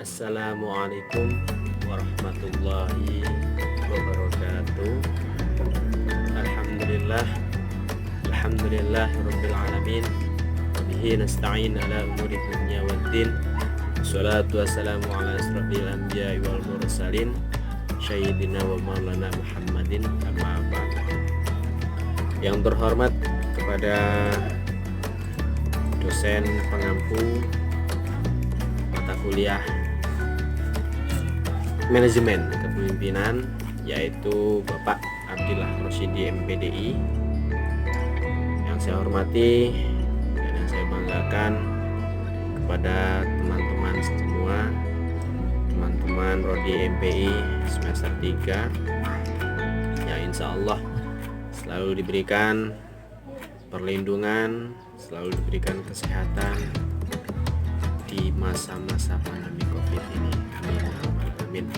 Assalamualaikum warahmatullahi wabarakatuh. Alhamdulillah, alhamdulillah rabbil alamin. Bihi nasta'in ala umuri dunya waddin. Wassalatu wassalamu ala asrafil anbiya'i wal mursalin sayyidina wa maulana Muhammadin amma ba'd. Yang terhormat kepada dosen pengampu mata kuliah Manajemen Kepemimpinan, yaitu Bapak Abdillah Rosyidi MPDI, yang saya hormati dan yang saya banggakan kepada teman-teman semua, teman-teman Prodi MPI semester 3 yang insya Allah selalu diberikan perlindungan, selalu diberikan kesehatan di masa-masa pandemi COVID ini. Amin.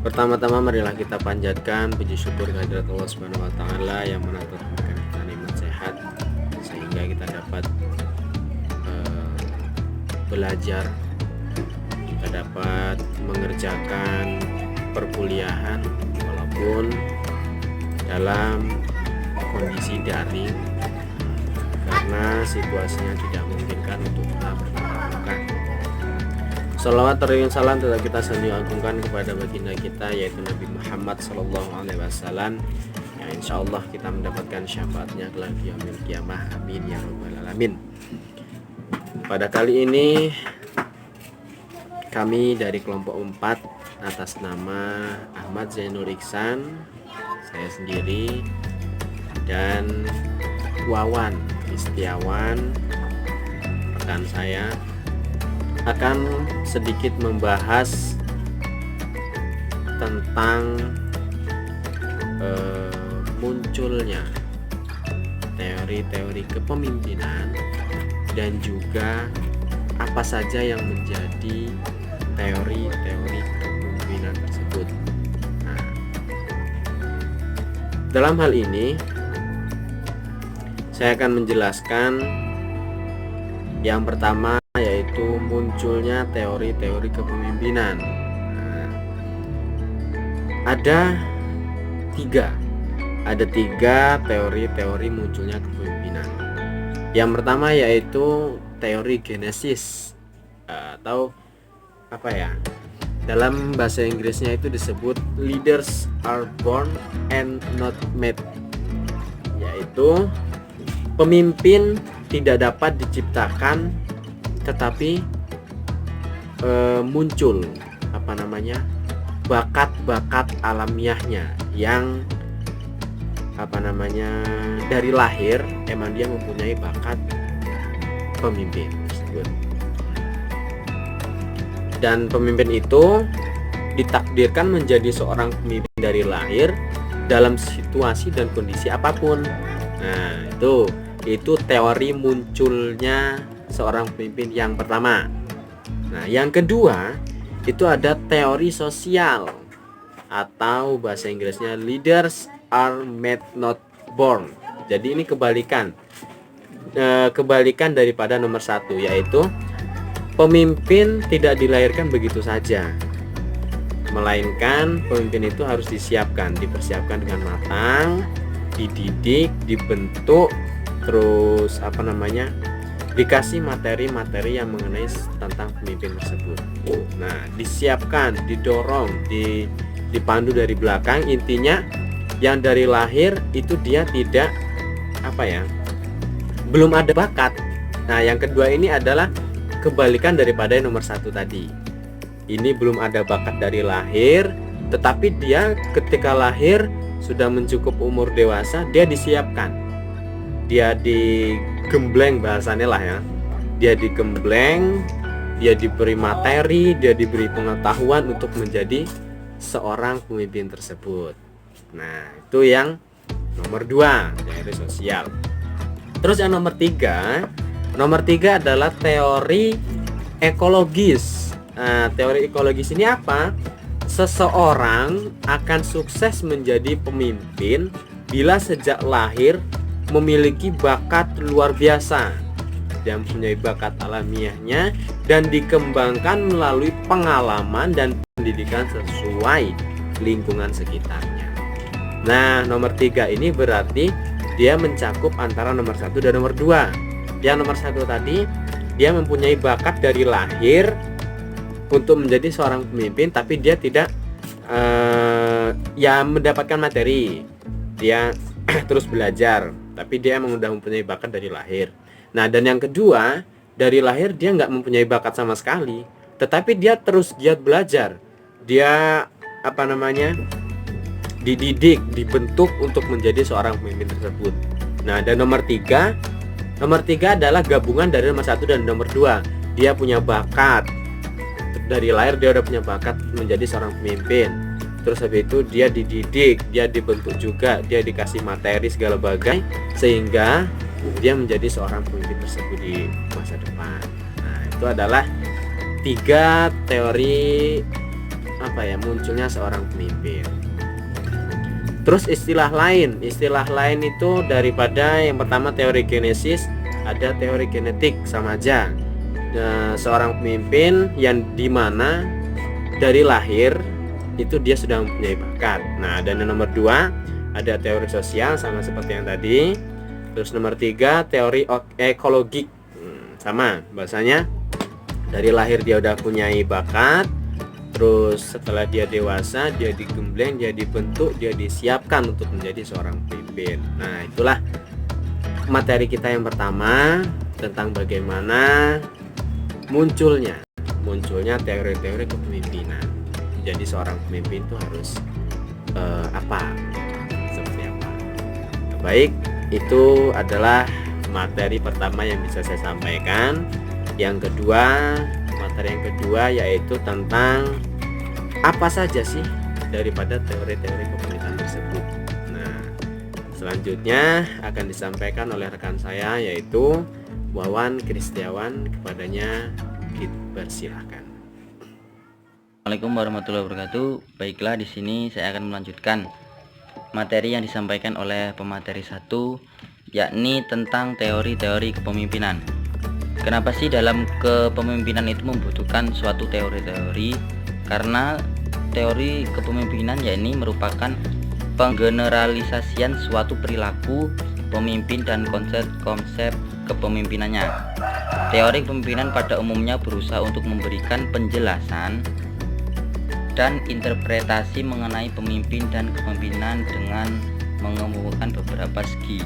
Pertama-tama marilah kita panjatkan puji syukur kehadirat Allah Subhanahu wa taala yang mana telah memberikan kita nikmat sehat sehingga kita dapat belajar, kita dapat mengerjakan perkuliahan walaupun dalam kondisi daring karena situasinya tidak memungkinkan untuk kita bertatap muka. Salawat dan salam tetap kita selalu agungkan kepada baginda kita, yaitu Nabi Muhammad SAW, yang insya Allah kita mendapatkan syafaatnya kelak di yaumil qiyamah. Amin ya rabbal alamin. Pada kali ini kami dari kelompok 4 atas nama Ahmad Zainul Iksan, saya sendiri, dan Wawan Istiawan, rekan saya, akan sedikit membahas tentang munculnya teori-teori kepemimpinan dan juga apa saja yang menjadi teori-teori kepemimpinan tersebut. Nah, dalam hal ini saya akan menjelaskan yang pertama, yaitu munculnya teori-teori kepemimpinan. Nah, ada tiga teori-teori munculnya kepemimpinan. Yang pertama yaitu teori genesis, atau apa ya, dalam bahasa Inggrisnya itu disebut leaders are born and not made, yaitu pemimpin tidak dapat diciptakan tetapi muncul bakat-bakat alamiahnya yang dari lahir emang dia mempunyai bakat pemimpin tersebut. Dan pemimpin itu ditakdirkan menjadi seorang pemimpin dari lahir dalam situasi dan kondisi apapun. Nah, itu teori munculnya seorang pemimpin yang pertama. Nah, yang kedua itu ada teori sosial, atau bahasa Inggrisnya leaders are made not born. Jadi ini kebalikan daripada nomor 1, yaitu pemimpin tidak dilahirkan begitu saja, melainkan pemimpin itu harus dipersiapkan dengan matang, dididik, dibentuk, terus dikasih materi-materi yang mengenai tentang pemimpin tersebut. Nah, disiapkan, didorong, dipandu dari belakang. Intinya yang dari lahir itu dia tidak belum ada bakat. Nah, yang kedua ini adalah kebalikan daripada yang nomor 1 tadi. Ini belum ada bakat dari lahir, tetapi dia ketika lahir sudah mencukup umur dewasa, dia disiapkan, dia digembleng bahasanya lah ya, dia digembleng, dia diberi materi, dia diberi pengetahuan untuk menjadi seorang pemimpin tersebut. Nah, itu yang nomor 2, teori sosial. Terus yang nomor 3 adalah teori ekologis. Nah, teori ekologis ini apa? Seseorang akan sukses menjadi pemimpin bila sejak lahir memiliki bakat luar biasa. dia mempunyai bakat alamiahnya dan dikembangkan melalui pengalaman dan pendidikan sesuai lingkungan sekitarnya. Nah, nomor 3 ini berarti dia mencakup antara nomor 1 dan nomor 2. Yang nomor 1 tadi, dia mempunyai bakat dari lahir untuk menjadi seorang pemimpin, tapi dia tidak ya mendapatkan materi. Dia terus belajar, tapi dia emang udah mempunyai bakat dari lahir. Nah, dan yang kedua, dari lahir dia nggak mempunyai bakat sama sekali, tetapi dia terus giat belajar. Dia dididik, dibentuk untuk menjadi seorang pemimpin tersebut. Nah, dan nomor 3 adalah gabungan dari nomor 1 dan nomor 2. Dia punya bakat. Dari lahir dia udah punya bakat menjadi seorang pemimpin. Terus habis itu dia dididik, dia dibentuk juga, dia dikasih materi segala bagai sehingga dia menjadi seorang pemimpin tersebut di masa depan. Nah, itu adalah 3 teori munculnya seorang pemimpin. Terus istilah lain itu daripada yang pertama teori genesis, ada teori genetik, sama aja. Seorang pemimpin yang dimana dari lahir itu dia sudah mempunyai bakat. Nah, dan yang nomor 2 ada teori sosial, sama seperti yang tadi. Terus nomor 3 teori ekologik, sama bahasanya dari lahir dia udah punyai bakat. Terus setelah dia dewasa, dia digembleng, dia dibentuk, dia disiapkan untuk menjadi seorang pemimpin. Nah, itulah materi kita yang pertama tentang bagaimana munculnya teori-teori kepemimpinan. Jadi seorang pemimpin itu harus seperti apa. Baik, itu adalah materi pertama yang bisa saya sampaikan. Materi yang kedua yaitu tentang apa saja sih daripada teori-teori kepemimpinan tersebut. Nah, selanjutnya akan disampaikan oleh rekan saya yaitu Wawan Kristiawan. Kepadanya dipersilahkan. Assalamualaikum warahmatullahi wabarakatuh. Baiklah, di sini saya akan melanjutkan materi yang disampaikan oleh pemateri 1, yakni tentang teori-teori kepemimpinan. Kenapa sih dalam kepemimpinan itu membutuhkan suatu teori-teori? Karena teori kepemimpinan yakni merupakan penggeneralisasian suatu perilaku pemimpin dan konsep-konsep kepemimpinannya. Teori kepemimpinan pada umumnya berusaha untuk memberikan penjelasan dan interpretasi mengenai pemimpin dan kepemimpinan dengan mengemukakan beberapa segi.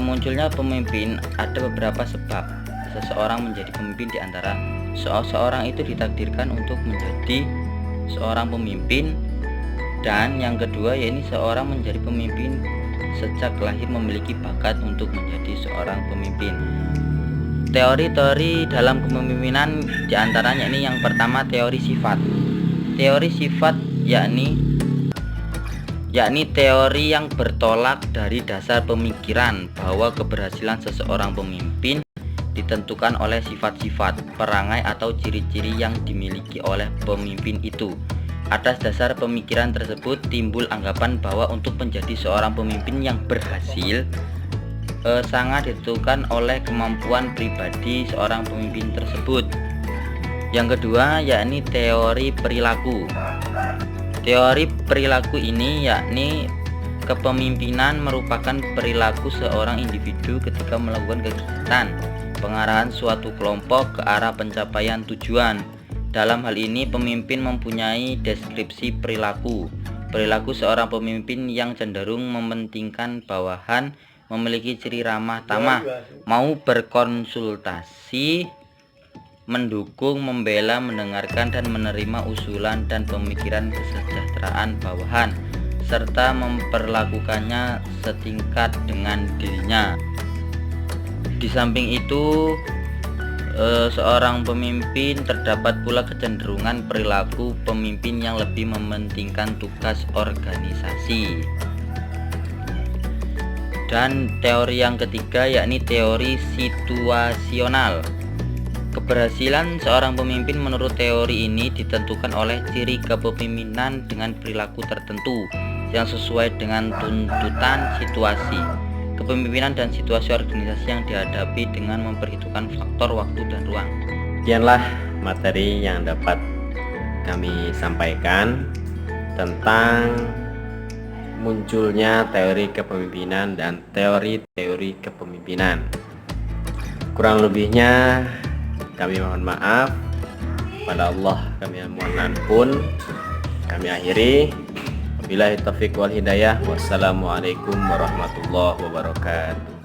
Munculnya pemimpin ada beberapa sebab seseorang menjadi pemimpin, diantara seseorang itu ditakdirkan untuk menjadi seorang pemimpin, dan yang kedua yaitu seorang menjadi pemimpin sejak lahir memiliki bakat untuk menjadi seorang pemimpin. Teori-teori dalam kepemimpinan diantaranya ini yang pertama teori sifat. Teori sifat yakni teori yang bertolak dari dasar pemikiran bahwa keberhasilan seseorang pemimpin ditentukan oleh sifat-sifat, perangai atau ciri-ciri yang dimiliki oleh pemimpin itu. Atas dasar pemikiran tersebut timbul anggapan bahwa untuk menjadi seorang pemimpin yang berhasil sangat ditentukan oleh kemampuan pribadi seorang pemimpin tersebut. Yang kedua yakni teori perilaku. Teori perilaku ini yakni kepemimpinan merupakan perilaku seorang individu ketika melakukan kegiatan pengarahan suatu kelompok ke arah pencapaian tujuan. Dalam hal ini pemimpin mempunyai deskripsi perilaku. Perilaku seorang pemimpin yang cenderung mementingkan bawahan, memiliki ciri ramah tamah, mau berkonsultasi, mendukung, membela, mendengarkan dan menerima usulan dan pemikiran kesejahteraan bawahan, serta memperlakukannya setingkat dengan dirinya. Di samping itu, seorang pemimpin terdapat pula kecenderungan perilaku pemimpin yang lebih mementingkan tugas organisasi. Dan teori yang ketiga yakni teori situasional. Keberhasilan seorang pemimpin menurut teori ini ditentukan oleh ciri kepemimpinan dengan perilaku tertentu yang sesuai dengan tuntutan situasi. kepemimpinan dan situasi organisasi yang dihadapi dengan memperhitungkan faktor waktu dan ruang. Sekianlah materi yang dapat kami sampaikan tentang munculnya teori kepemimpinan dan teori-teori kepemimpinan. Kurang lebihnya kami mohon maaf. Pada Allah kami mohon ampun. Kami akhiri. Wabillahi taufiq wal hidayah. Wassalamualaikum warahmatullahi wabarakatuh.